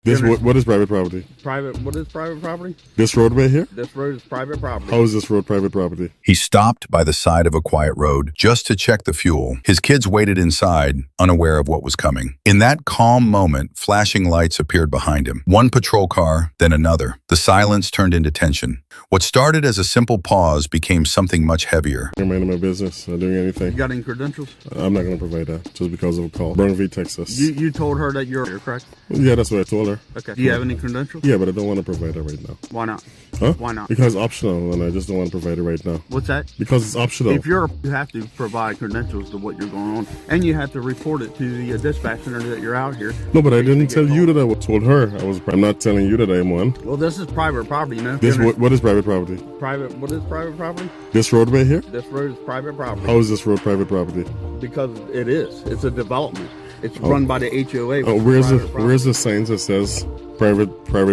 What is private property? What is private property? This roadway here? This road is private property. How is this road private property? He stopped by the side of a quiet road just to check the fuel. His kids waited inside, unaware of what was coming. In that calm moment, flashing lights appeared behind him. One patrol car, then another. The silence turned into tension. What started as a simple pause became something much heavier. I'm minding my business, not doing anything. You got any credentials? I'm not going to provide that just because of a call. Bourne, Texas. You told her that you're here, correct? Yeah, that's what I told her. Okay. Do you have any credentials? Yeah, but I don't want to provide it right now. Why not? Huh? Why not? Because it's optional, and I just don't want to provide it right now. What's that? Because it's optional. If you have to provide credentials to what you're going on, and you have to report it to the dispatch center that you're out here. No, but I didn't tell you that I told her. I'm not telling you that I'm one. Well, this is private property, you know. What is private property? What is private property? This roadway here? This road is private property. How is this road private property? Because it is. It's a development. It's run by the HOA. Oh, where's the sign that says private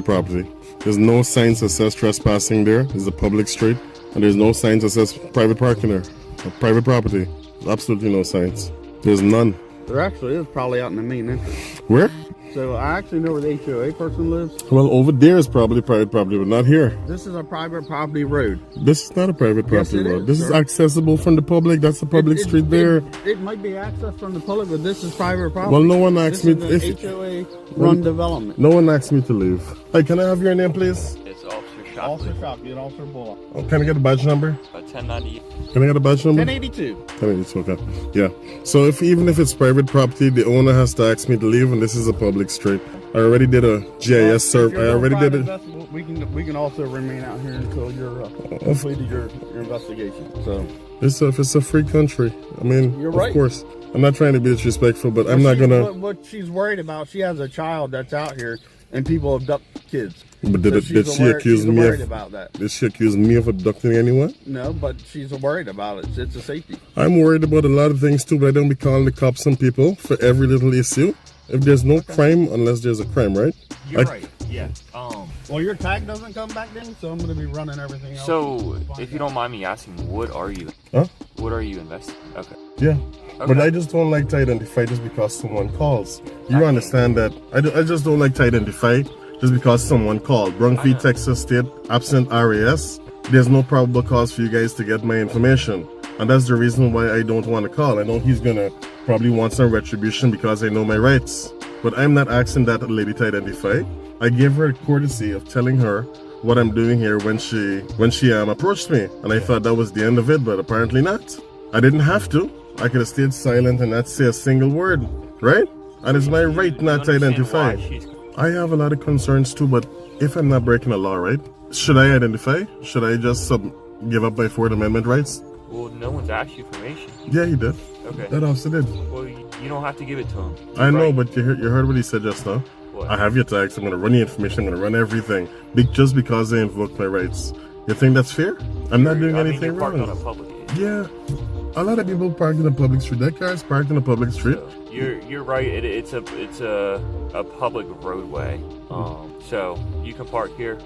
property? There's no signs that says trespassing there. There's a public street, and there's no signs that says private parking there. Private property. There's absolutely no signs. There's none. There actually is, probably out in the main entrance. Where? So I actually know where the HOA person lives. Well, over there is probably private property, but not here. This is a private property road. This is not a private property road. This is sir. accessible from the public. That's the public street there. It might be accessed from the public, but this is private property. Well, no one asked me if HOA run development. No one asked me to leave. Hey, can I have your name, please? It's Officer Shop. Officer Shop, get Officer Bullock. Oh, can I get a badge number? 1090. Can I get a badge number? 1082. 1082, okay. Yeah. So even if it's private property, the owner has to ask me to leave, and this is a public street. I already did a GIS survey. I already did it. We can also remain out here until you're completed your investigation. So If it's a free country, I mean, You're right. Of course. I'm not trying to be disrespectful, but I'm not gonna. What she's worried about, she has a child that's out here, and people abduct kids. But So did she accuse me worried of? about that? Did she accuse me of abducting anyone? No, but she's worried about it. It's a safety. I'm worried about a lot of things too, but I don't be calling the cops on people for every little issue. If there's no crime, unless there's a crime, right? You're right. Yeah. Well, your tag doesn't come back then, so I'm going to be running everything else. So, if you don't mind me asking, what are you? Huh? What are you investigating? Okay. Yeah. Okay. But I just don't like to identify just because someone calls. You understand that? I just don't like to identify just because someone called. Brunfee, Texas State, absent RAS. There's no probable cause for you guys to get my information. And that's the reason why I don't want to call. I know he's going to probably want some retribution because I know my rights. But I'm not asking that lady to identify. I gave her a courtesy of telling her what I'm doing here when she approached me. And I thought that was the end of it, but apparently not. I didn't have to. I could have stayed silent and not say a single word, right? And it's my right not to identify. I have a lot of concerns too, but if I'm not breaking the law, right? Should I identify? Should I just give up my Fourth Amendment rights? Well, no one's asked you information. Yeah, he did. Okay. That officer did. Well, you don't have to give it to him. I know, but you heard what he said just now. What? I have your tags. I'm going to run your information. I'm going to run everything. Just because I invoked my rights. You think that's fair? I'm not doing anything wrong. On a public. Yeah. A lot of people parked in the public street. That car's parked in the public street. So you're right. It's a public roadway. So you can park here.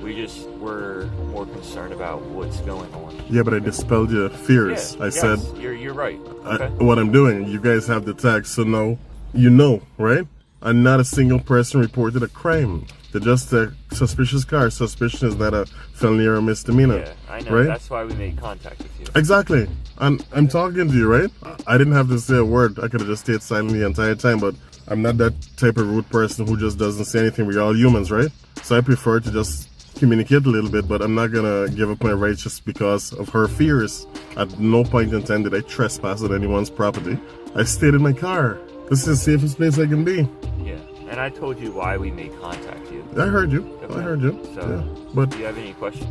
We're more concerned about what's going on. Yeah, but I dispelled your fears. Yeah, I said you're right. Okay. what I'm doing. You guys have the tags, so now you know, right? And not a single person reported a crime. They're just a suspicious car. Suspicion is not a felony or a misdemeanor. Yeah, I know. Right? That's why we made contact with you. Exactly. And I'm talking to you, right? I didn't have to say a word. I could have just stayed silent the entire time, but I'm not that type of rude person who just doesn't say anything. We're all humans, right? So I prefer to just communicate a little bit, but I'm not gonna give up my rights just because of her fears. At no point in time did I trespass on anyone's property. I stayed in my car. This is the safest place I can be. Yeah, and I told you why we made contact with you. I heard you. Okay. I heard you. So, yeah. But do you have any questions?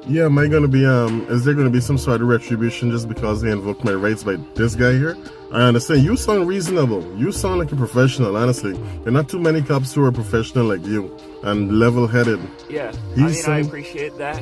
yeah, am I gonna be is there gonna be some sort of retribution just because they invoked my rights by this guy here? I understand. You sound reasonable. You sound like a professional, honestly. There are not too many cops who are professional like you and level-headed. Yeah, I appreciate that.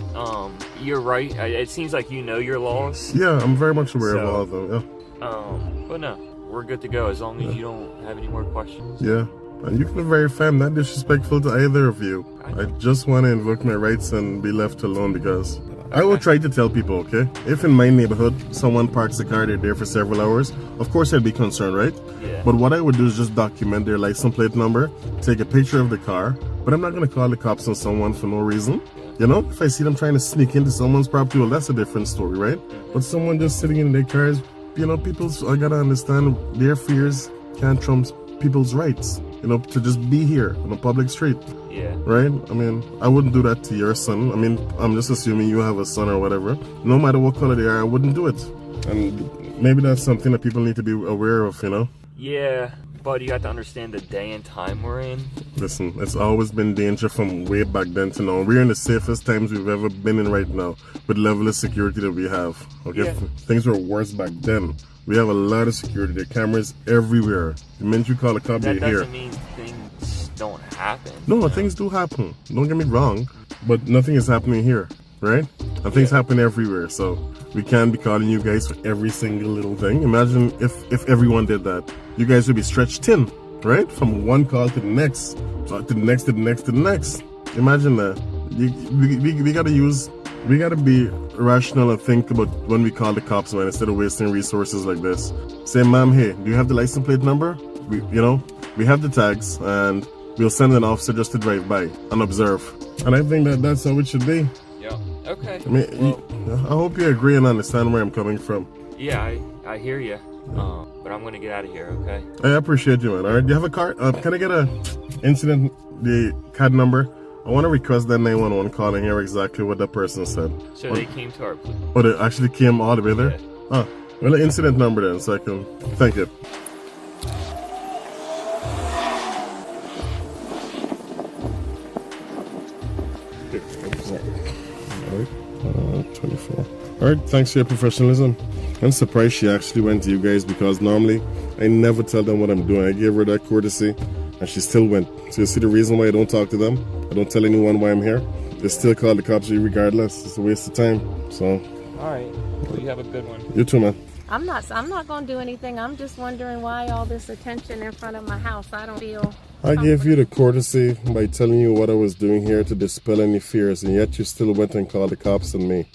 You're right. It seems like you know your laws. Yeah, I'm very much aware of all of them. Yeah. But no, we're good to go as long as you don't have any more questions. Yeah. And you can be very fair. I'm not disrespectful to either of you. I just want to invoke my rights and be left alone because I will try to tell people, okay? If in my neighborhood someone parks the car, they're there for several hours, of course I'd be concerned, right? Yeah. But what I would do is just document their license plate number, take a picture of the car, but I'm not going to call the cops on someone for no reason. You know, if I see them trying to sneak into someone's property, well, that's a different story, right? But someone just sitting in their cars, you know, I gotta understand their fears can't trump people's rights, you know, to just be here on a public street. Yeah. Right? I mean, I wouldn't do that to your son. I mean, I'm just assuming you have a son or whatever. No matter what color they are, I wouldn't do it. And maybe that's something that people need to be aware of, you know? Yeah, but you have to understand the day and time we're in. Listen, it's always been danger from way back then to now. We're in the safest times we've ever been in right now with the level of security that we have. Okay? Yeah. Things were worse back then. We have a lot of security. There are cameras everywhere. The minute you call a cop, That they're here. doesn't mean things don't happen. No, things do happen. Don't get me wrong. But nothing is happening here, right? And things happen everywhere. So we can't be calling you guys for every single little thing. Imagine if everyone did that. You guys would be stretched thin, right? From one call to the next, to the next, to the next, to the next. Imagine that. We gotta be rational and think about when we call the cops, man, instead of wasting resources like this. Say, ma'am, hey, do you have the license plate number? We have the tags, and we'll send an officer just to drive by and observe. And I think that's how it should be. Yeah. Okay. I mean, I hope you agree and understand where I'm coming from. Yeah, I hear you. But I'm gonna get out of here. Okay. I appreciate you, man. All right, do you have a card? Can I get the CAD number? I want to request that 911 call and hear exactly what that person said. So they came to our place. Oh, they actually came all the way there? Yeah. Oh, well, the incident number then, so I can thank you. Alright, 24. Alright, thanks for your professionalism. I'm surprised she actually went to you guys, because normally I never tell them what I'm doing. I gave her that courtesy and she still went. So you see the reason why I don't talk to them? I don't tell anyone why I'm here. They still call the cops regardless. It's a waste of time. So. Alright. Well, you have a good one. You too, man. I'm not going to do anything. I'm just wondering why all this attention in front of my house. I don't feel I gave you the courtesy by telling you what I was doing here to dispel any fears, and yet you still went and called the cops on me.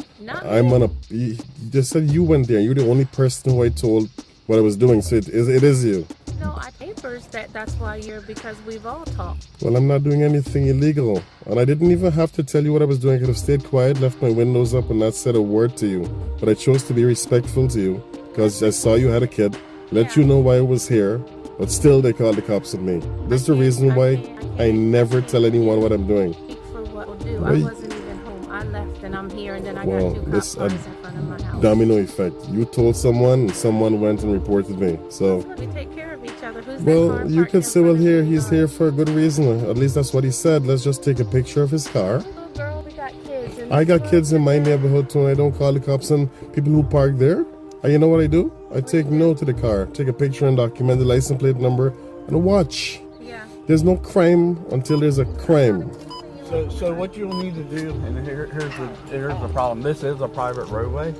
You just said you went there. You're the only person who I told what I was doing, so it is you. No, I papers that's why you're, because we've all talked. Well, I'm not doing anything illegal, and I didn't even have to tell you what I was doing. I could have stayed quiet, left my windows up, and not said a word to you. But I chose to be respectful to you because I saw you had a kid, let you know why I was here, but still they called the cops on me. This is the reason why I never tell anyone what I'm doing. For what we'll do. I wasn't even home. I left and I'm here, and then I got 2 cop cars in front of my house. Domino effect. You told someone, and someone went and reported me. So. We take care of each other. Who's Well, you can say, well, he's here for a good reason. At least that's what he said. Let's just take a picture of his car. Little girl, we got kids. I got kids in my neighborhood too, and I don't call the cops on people who park there. And you know what I do? I take note of the car, take a picture and document the license plate number, and watch. Yeah. There's no crime until there's a crime. So what you'll need to do, and here's the problem. This is a private roadway,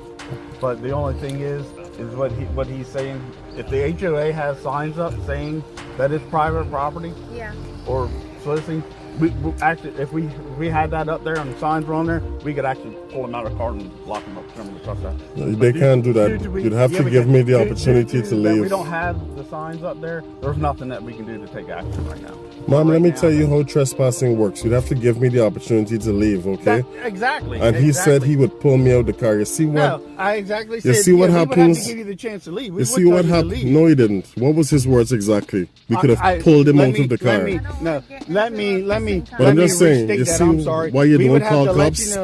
but the only thing is what he's saying. If the HOA has signs up saying that it's private property, Yeah. or soliciting, we actually, if we had that up there and the signs were on there, we could actually pull them out of the car and lock them up, turn them across that. They can't do that. You'd have to give me the opportunity to leave. We don't have the signs up there. There's nothing that we can do to take action right now. Mom, let me tell you how trespassing works. You'd have to give me the opportunity to leave, okay? Exactly. And he said he would pull me out of the car. You see what? No, I exactly said. You see what happens? We would have to give you the chance to leave. You see what happened? No, he didn't. What was his words exactly? We could have pulled him out of the car. Let me. But I'm just saying, you see why you don't call cops?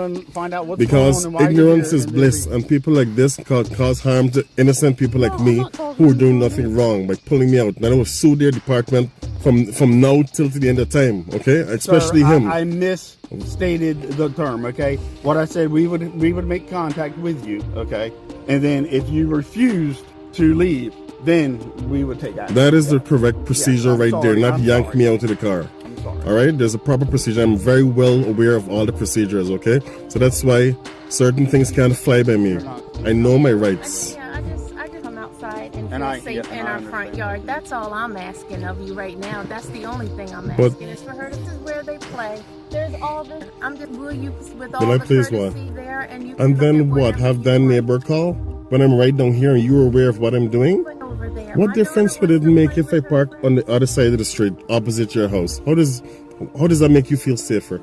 Because ignorance is bliss, and people like this cause harm to innocent people like me who are doing nothing wrong by pulling me out. And I will sue their department from now till to the end of time, okay? Especially him. I misstated the term, okay? What I said, we would make contact with you, okay? And then if you refused to leave, then we would take action. That is the correct procedure right there, not yank me out of the car. I'm sorry. All right, there's a proper procedure. I'm very well aware of all the procedures, okay? So that's why certain things can't fly by me. I know my rights. I just come outside and feel safe in our front yard. That's all I'm asking of you right now. That's the only thing I'm asking is for her. This is where they play. There's all all this, I'm just, will you, with Will all I the please courtesy what? there, and you can And look then at what? whatever Have you that want neighbor call when I'm right down here and you're aware of what I'm doing? over there. What My difference daughter would it wants to make play if I with her park friends. on the other side of the street opposite your house? How does that make you feel safer?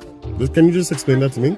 Can you just explain that to me?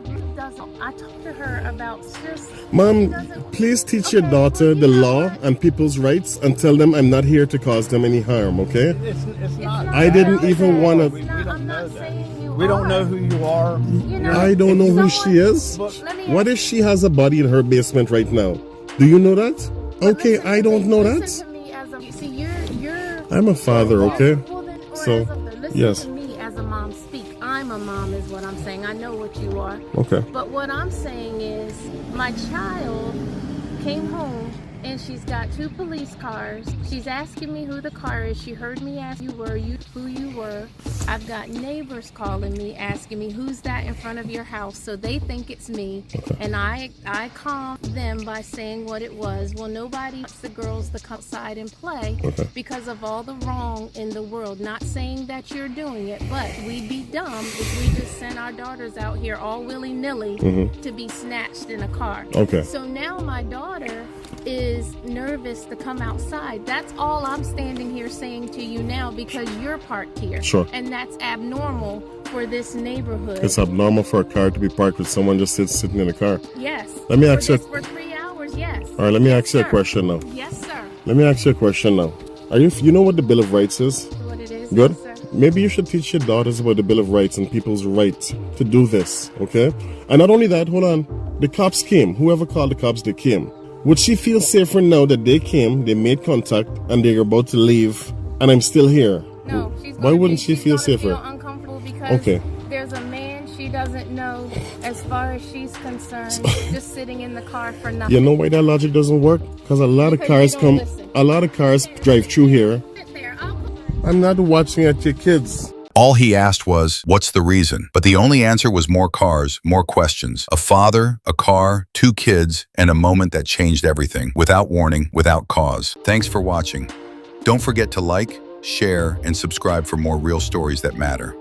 I talked to her about just. Mom, please teach your daughter the law and people's rights and tell them I'm not here to cause them any harm, okay? It's not. I didn't even want to. We don't know that. You We don't know who you are. You know, I don't know who someone- she is. Let me What ask- if she has a body in her basement right now? Do you know that? Okay, listen I to don't me- know listen that. to me as a, see, you're. I'm a father, okay? Well, then, or So, as a, listen yes. to me as a mom speak. I'm a mom, is what I'm saying. I know what you are. Okay. But what I'm saying is, my child came home and she's got 2 police cars. She's asking me who the car is. She heard me ask who you were. I've got neighbors calling me, asking me who's that in front of your house. So they think it's me. And I calmed them by saying what it was. Well, nobody wants the girls to come outside and play because of all the wrong in the world. Not saying that you're doing it, but we'd be dumb if we just sent our daughters out here all willy-nilly to be snatched in a car. Okay. So now my daughter is nervous to come outside. That's all I'm standing here saying to you now, because you're parked here. Sure. And that's abnormal for this neighborhood. It's abnormal for a car to be parked with someone just sitting in the car. Yes. Let me ask you- For 3 hours, yes. All right, let me Yes, ask you a sir. question now. Yes, sir. Let me ask you a question now. You know what the Bill of Rights is? What it is. Good. Yes, sir. Maybe you should teach your daughters about the Bill of Rights and people's right to do this, okay? And not only that, hold on. The cops came. Whoever called the cops, they came. Would she feel safer now that they came, they made contact, and they're about to leave, and I'm still here? No, she's Why gonna wouldn't be, she she's feel gonna safer? Feel uncomfortable because Okay. there's a man she doesn't know, as far as she's concerned, just sitting in the car for nothing. You know why that logic doesn't work? Because a lot of Because cars you don't come, listen. a lot of cars drive through here. Sit there. I'll I'm not watching at your kids. All he asked was, what's the reason? But the only answer was more cars, more questions. A father, a car, 2 kids, and a moment that changed everything. Without warning, without cause. Thanks for watching. Don't forget to like, share, and subscribe for more real stories that matter.